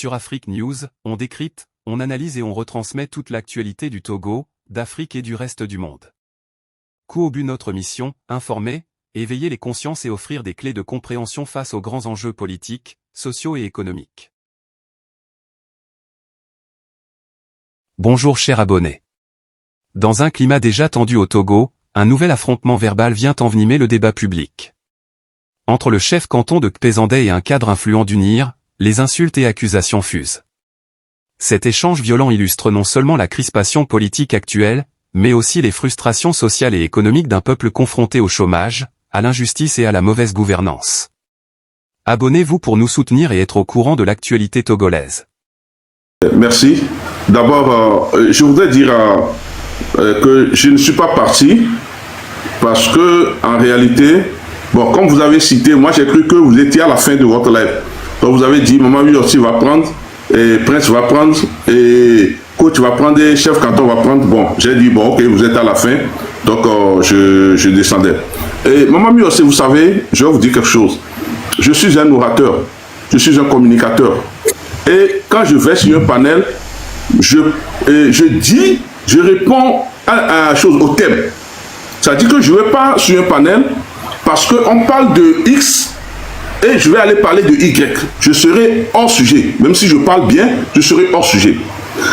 Sur Afrique News, on décrypte, on analyse et on retransmet toute l'actualité du Togo, d'Afrique et du reste du monde. Coup au but notre mission, informer, éveiller les consciences et offrir des clés de compréhension face aux grands enjeux politiques, sociaux et économiques. Bonjour chers abonnés. Dans un climat déjà tendu au Togo, un nouvel affrontement verbal vient envenimer le débat public. Entre le chef canton de Kpezandé et un cadre influent d'Unir, les insultes et accusations fusent. Cet échange violent illustre non seulement la crispation politique actuelle, mais aussi les frustrations sociales et économiques d'un peuple confronté au chômage, à l'injustice et à la mauvaise gouvernance. Abonnez-vous pour nous soutenir et être au courant de l'actualité togolaise. Merci. D'abord, je voudrais dire que je ne suis pas parti parce que, en réalité, bon, comme vous avez cité, moi j'ai cru que vous étiez à la fin de votre live. Donc vous avez dit, Maman lui aussi va prendre, et Prince va prendre, et Coach va prendre, et Chef Canton va prendre. Bon, j'ai dit, bon, ok, vous êtes à la fin. Donc je descendais. Et Maman lui aussi, vous savez, je vais vous dire quelque chose. Je suis un orateur, je suis un communicateur. Et quand je vais sur un panel, je réponds à la chose, au thème. Ça dit que je ne vais pas sur un panel parce qu'on parle de X et je vais aller parler de Y. Je serai hors sujet. Même si je parle bien, je serai hors sujet.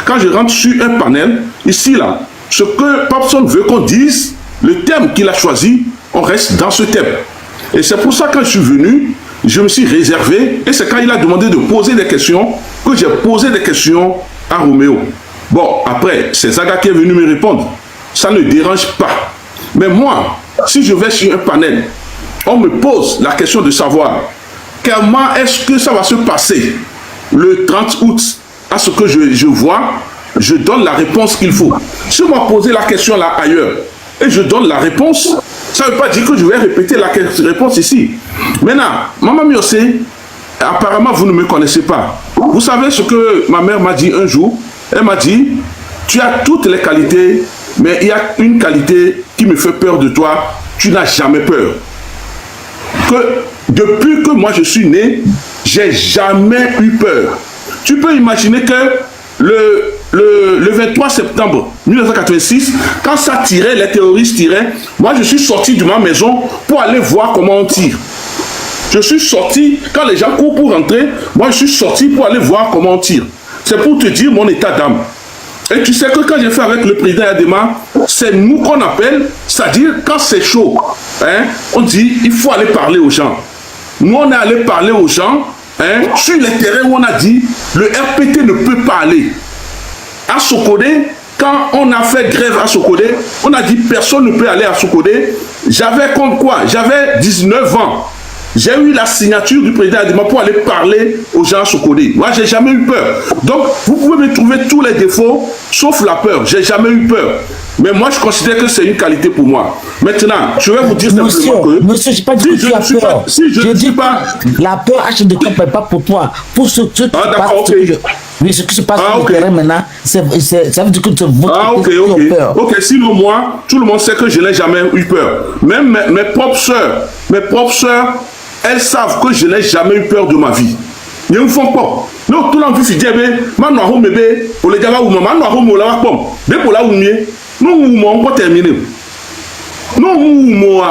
Quand je rentre sur un panel, ici, là, ce que Popson veut qu'on dise, le thème qu'il a choisi, on reste dans ce thème. Et c'est pour ça que quand je suis venu, je me suis réservé, et c'est quand il a demandé de poser des questions, que j'ai posé des questions à Roméo. Bon, après, c'est Zaga qui est venu me répondre. Ça ne dérange pas. Mais moi, si je vais sur un panel, on me pose la question de savoir comment est-ce que ça va se passer le 30 août à ce que je vois, je donne la réponse qu'il faut. Si on m'a posé la question là ailleurs, et je donne la réponse, ça ne veut pas dire que je vais répéter la réponse ici. Maintenant, Maman Miose, apparemment vous ne me connaissez pas. Vous savez ce que ma mère m'a dit un jour? Elle m'a dit, tu as toutes les qualités, mais il y a une qualité qui me fait peur de toi, tu n'as jamais peur. Que depuis que moi je suis né, j'ai jamais eu peur. Tu peux imaginer que le 23 septembre 1986, quand ça tirait, les terroristes tiraient, moi je suis sorti de ma maison pour aller voir comment on tire. Je suis sorti, quand les gens courent pour rentrer, moi je suis sorti pour aller voir comment on tire. C'est pour te dire mon état d'âme. Et tu sais que quand j'ai fait avec le président Adema, c'est nous qu'on appelle, c'est-à-dire quand c'est chaud, hein, on dit il faut aller parler aux gens. Nous on est allé parler aux gens, hein, sur les terrains où on a dit le RPT ne peut pas aller. À Sokodé, quand on a fait grève à Sokodé, on a dit personne ne peut aller à Sokodé. J'avais comme quoi? J'avais 19 ans. J'ai eu la signature du président Adema pour aller parler aux gens à Sokodé. Moi, j'ai jamais eu peur. Donc, vous pouvez me trouver tous les défauts, sauf la peur. J'ai jamais eu peur. Mais moi, je considère que c'est une qualité pour moi. Maintenant, je vais vous dire simplement que... Monsieur, je n'ai pas dit que tu as peur. Si je ne dis pas... La peur, de camp n'est pas pour toi. Pour ce qui se passe... Oui, ce qui se passe sur le terrain maintenant, ça veut dire que c'est votre peur. Ok, sinon moi, tout le monde sait que je n'ai jamais eu peur. Même mes propres sœurs, elles savent que je n'ai jamais eu peur de ma vie. Ils ne me font pas. Non, tout le monde dit, maintenant, pour les gars, on peut terminer. Non,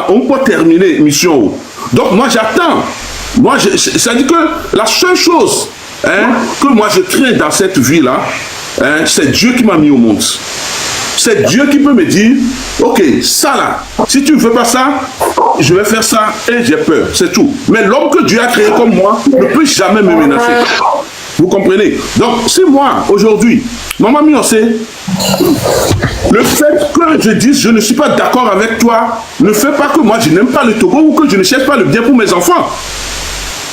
on peut terminer mission. Donc, moi, j'attends. Moi, ça dit que la seule chose que moi, je crains dans cette vie-là, c'est Dieu qui m'a mis au monde. C'est Dieu qui peut me dire, ok, ça là, si tu ne veux pas ça, je vais faire ça et j'ai peur, c'est tout. Mais l'homme que Dieu a créé comme moi ne peut jamais me menacer. Vous comprenez? Donc, si moi, aujourd'hui, Maman Miose, le fait que je dise je ne suis pas d'accord avec toi, ne fait pas que moi je n'aime pas le Togo ou que je ne cherche pas le bien pour mes enfants.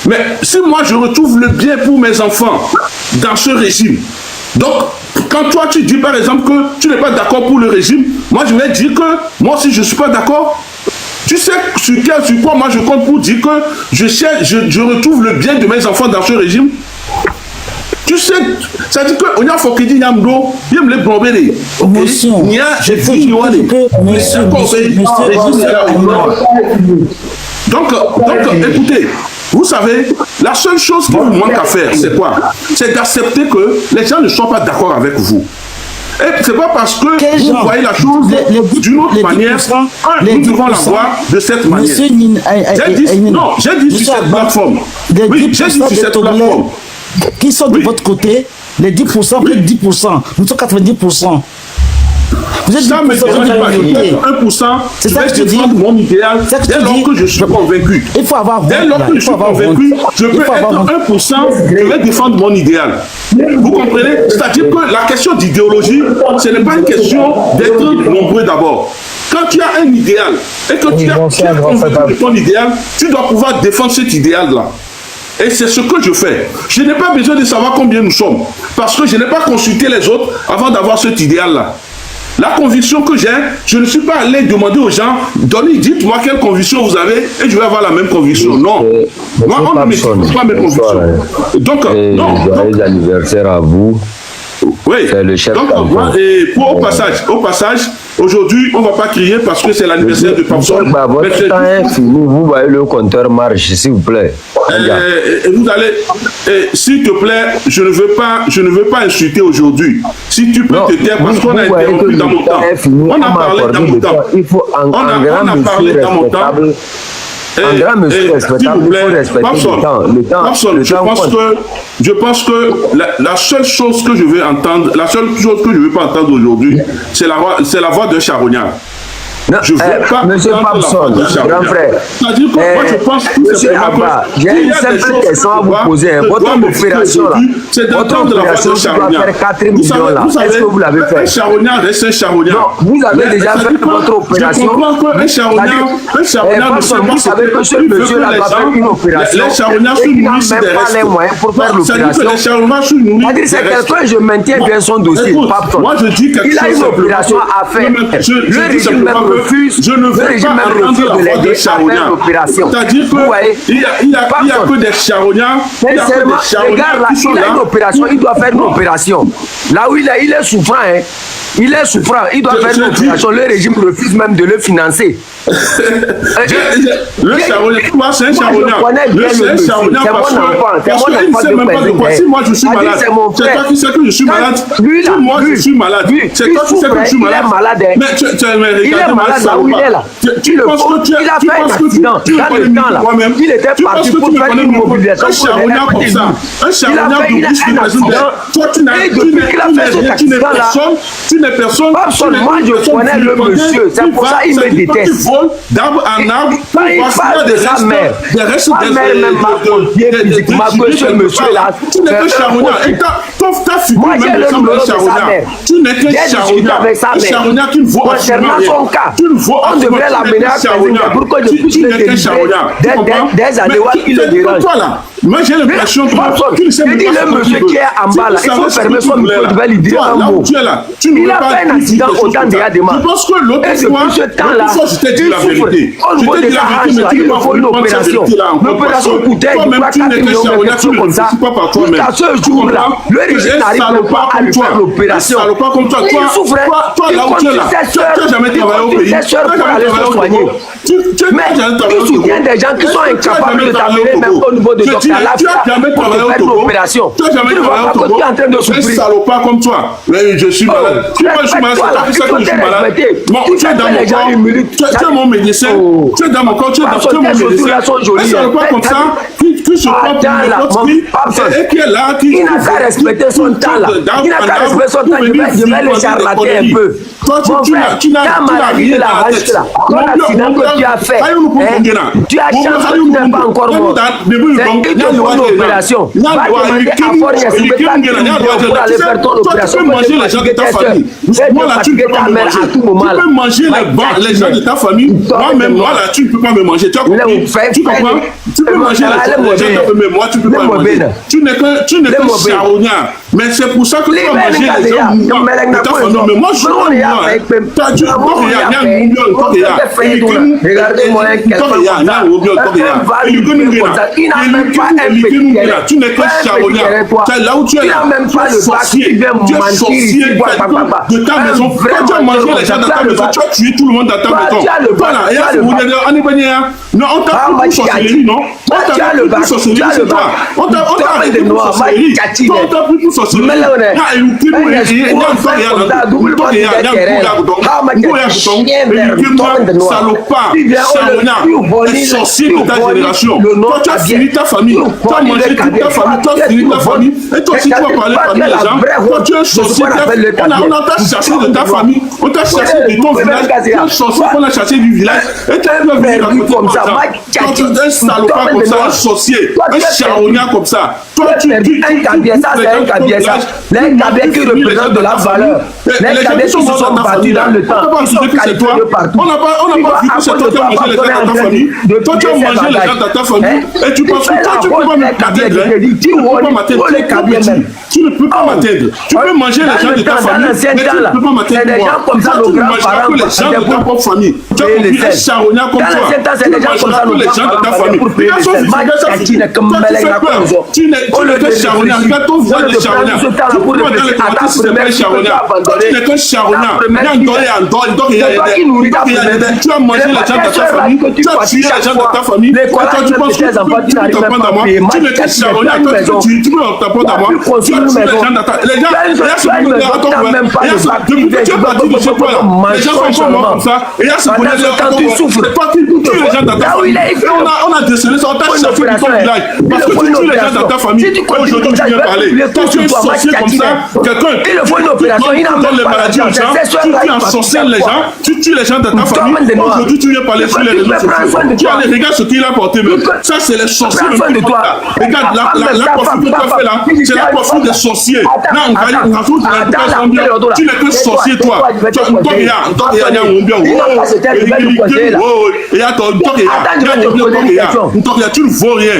Mais si moi je retrouve le bien pour mes enfants dans ce régime, donc quand toi tu dis par exemple que tu n'es pas d'accord pour le régime, moi je vais dire que moi aussi je ne suis pas d'accord. Tu sais sur quoi moi je compte pour dire que je retrouve le bien de mes enfants dans ce régime. Tu sais, ça dit que on a faut qu'il dit Yamdo, il me les blomber. Il y a j'ai dit donc écoutez, Vous savez, la seule chose qui vous manque à faire, c'est quoi? C'est d'accepter que les gens ne sont pas d'accord avec vous. Et c'est pas parce que vous voyez la chose d'une autre manière, nous devons la voir de cette manière. J'ai dit sur cette plateforme. Oui, j'ai dit sur cette plateforme. Qui sont de votre côté, les 10%, plus de 10%, nous sommes 90%. Vous êtes 10%, c'est ça que je dis. Mon idéal, dès lors que je suis convaincu. Il faut avoir dès lors que je suis convaincu, je peux être 1%, je vais défendre mon idéal. Vous comprenez? C'est-à-dire que la question d'idéologie, ce n'est pas une question d'être nombreux d'abord. Quand tu as un idéal et que tu as convaincu de ton idéal, tu dois pouvoir défendre cet idéal-là. Et c'est ce que je fais. Je n'ai pas besoin de savoir combien nous sommes. Parce que je n'ai pas consulté les autres avant d'avoir cet idéal-là. La conviction que j'ai, je ne suis pas allé demander aux gens, dites-moi quelle conviction vous avez et je vais avoir la même conviction. Non. Moi, on ne m'explique pas mes convictions. Donc, non. Joyeux anniversaire à vous. Oui. Donc, moi, et au passage, aujourd'hui, on ne va pas crier parce que c'est l'anniversaire de Papson. Votre temps est fini, vous voyez le compteur marche, s'il vous plaît. Et vous allez, s'il te plaît, je ne veux pas insulter aujourd'hui. Si tu peux te taire, parce qu'on a interrompu dans mon temps. On a parlé dans mon temps. Il faut en grand parlé dans mon temps. En grand monsieur respectable, il faut respecter le temps. Je pense que la seule chose que je veux entendre, la seule chose que je ne veux pas entendre aujourd'hui, c'est la voix d'un charognard. Non, je veux pas monsieur Papson, grand frère. C'est-à-dire que moi je pense que monsieur Abba, j'ai une simple question à vous poser. Votre opération là, votre opération qui doit faire 4 millions là, est-ce que vous l'avez fait? Un charognard reste un charognard. Non, vous avez déjà fait votre opération. Je comprends qu'un charognard ne sait pas vous savez que ce monsieur là doit faire une opération. Les charognards sont nourris des restes. Pour faire l'opération. C'est quelqu'un, je maintiens bien son dossier. Moi je dis quelque chose. Il a une opération à faire. Le régime même je ne veux pas entendre la voix des charognards. C'est-à-dire qu'il n'y a que des charognards. Les gars là, il a une opération, il doit faire une opération. Là où il est souffrant, hein. Il est souffrant, il doit faire une opération. Le régime refuse même de le financer. Le charognard, c'est un charognard. C'est un charognard parce qu'il ne sait même pas de quoi. Si moi je suis malade, c'est toi qui sais que je suis malade. Si moi je suis malade, c'est toi qui sais que je suis malade. Mais il est malade là où il est là. Il a fait un accident dans le temps là. Il était parti pour faire une mobilisation. Un charognard comme ça, un charognard de bouche qui présente. Toi tu n'es personne. Moi je connais le monsieur, c'est pour ça qu'il me déteste. D'arbre en arbre, il parle de sa mère. Sa mère même m'a confié physiquement que ce monsieur là. Tu n'es que charognard. Et ta figure même ressemble à un charognard. Tu n'es que charognard. Un charognard qui ne vaut absolument rien. Tu ne vaux on devrait l'amener à charognard pour que je puisse le délivrer des annéaux qui le dérangent. Moi j'ai l'impression que tu ne sais même pas le monsieur qui est en bas là, il faut fermer son micro, tu vas lui dire un mot. Il a fait un accident au temps de Yadema. Je pense que l'autre fois, je t'ai dit la vérité. Au niveau de sa hanche là, il faut une opération. L'opération coûtait, je crois, 4 millions, quelque chose comme ça. Jusqu'à ce jour-là, le régime n'arrive pas à lui faire l'opération. Il souffre. Toi là où tu es là, tu n'as jamais travaillé au pays. Tu n'as jamais travaillé au Togo. Mais il soutient des gens qui sont incapables de t'amener même au niveau de Dr. Tu n'as jamais travaillé au Togo. Tu n'as jamais travaillé au Togo. Tu es en train de souffrir. Un salopard comme toi. Mais je suis malade. Si moi je suis malade, c'est toi qui sais que je suis malade. Tu es dans mon corps. Tu es mon médecin. Tu es dans mon corps. Tu es mon médecin. Un salopard comme ça qui se prend pour n'importe qui et qui est là. Il n'a qu'à respecter son temps là. Il n'a qu'à respecter son temps. Je vais le charlater un peu. Mon frère, tu n'as maladie de la hanche là. L'accident que tu as fait, tu as chance que tu n'es pas encore mort. Il te faut une opération. Va demander à Foria si tu peux aller faire ton opération. Tu peux manger les gens de ta famille. Moi là, tu ne peux pas me manger. Tu peux manger les gens de ta famille. Moi-même, moi là, tu ne peux pas me manger. Tu comprends? Tu peux manger les gens de ta famille, mais moi, tu ne peux pas me manger. Tu n'es que charognard. Mais c'est pour ça que tu vas manger les gens de ta famille. Mais moi, je suis pas moi. Tu n'es qu'un charognard. Là où tu es là, tu es sorcier de ta maison. Quand tu as mangé les gens dans ta maison, tu as tué tout le monde dans ta maison. Voilà, et là, Non, on t'a pris pour sorcellerie, non? On t'a pris pour sorcellerie, c'est toi. On t'a arrêté pour sorcellerie. On t'a pris pour sorcellerie. Salopard, Sarona, les sorciers de ta génération. Toi, tu as fini ta famille. Tu as mangé toute ta famille. Tu as fini ta famille. Et toi, si tu vas parler parmi les gens, toi, tu es un sorcier. On t'a cherché de ta famille. On t'a cherché de ton village. Tu es un sorcier qu'on a cherché du village. Et tu es comme ça. Tu es un salopard comme ça, un sorcier, un charognard comme ça. Toi, tu un cabier, ça c'est un cabier, ça. Les cabiers qui représentent de la valeur. Les cabiers qui se sont battus dans le temps. On n'a pas vu que c'est toi. On n'a pas vu que c'est toi qui as mangé les gens dans ta famille. Toi, tu as mangé les gens dans ta famille. Et tu penses que toi, tu ne peux pas m'atteindre. Tu ne peux pas m'atteindre. Tu ne peux pas m'atteindre. Tu peux manger les gens de ta famille, mais tu ne peux pas m'atteindre moi. Toi, tu ne mangeras que les gens de ta propre famille. Tu as compris un charognard comme toi. Tu ne mangeras que les gens de ta famille. Regarde son visage, toi, tu fais peur. Tu n'es qu'un charognard. Regarde ton visage de charognard. Tu peux pas dans les commentaires si c'est pas un charognard. Toi, tu n'es qu'un charognard. Tu as mangé les gens de ta famille. Tu as tué les gens de ta famille. Et toi, tu penses que tu peux t'apprendre à moi. Tu n'es qu'un charognard. Tu peux t'apprendre à moi. Tu as tué les gens de ta famille. Les gens se posent derrière ton frère. Depuis que tu es parti de chez toi, les gens sont pas morts comme ça. Et là, se posent derrière ton frère. C'est toi qui tues les gens de ta famille. On a décelé ça. On t'a chassé de ton village. Parce que tu tues les gens de ta famille. Aujourd'hui, tu viens parler. Quand tu es sorcier comme ça, quelqu'un qui donne les maladies aux gens, tu ensorcelles les gens, tu tues les gens de ta famille. Aujourd'hui, tu viens parler sur les réseaux sociaux. Tu as les regards ce qu'il a porté même. Ça, c'est les sorciers de toi. Regarde, la coiffure que tu as fait là, c'est la coiffure des sorciers. Tu n'es que sorcier, toi. Tu ne vaux rien.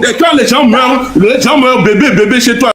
Et quand les gens meurent bébé chez toi.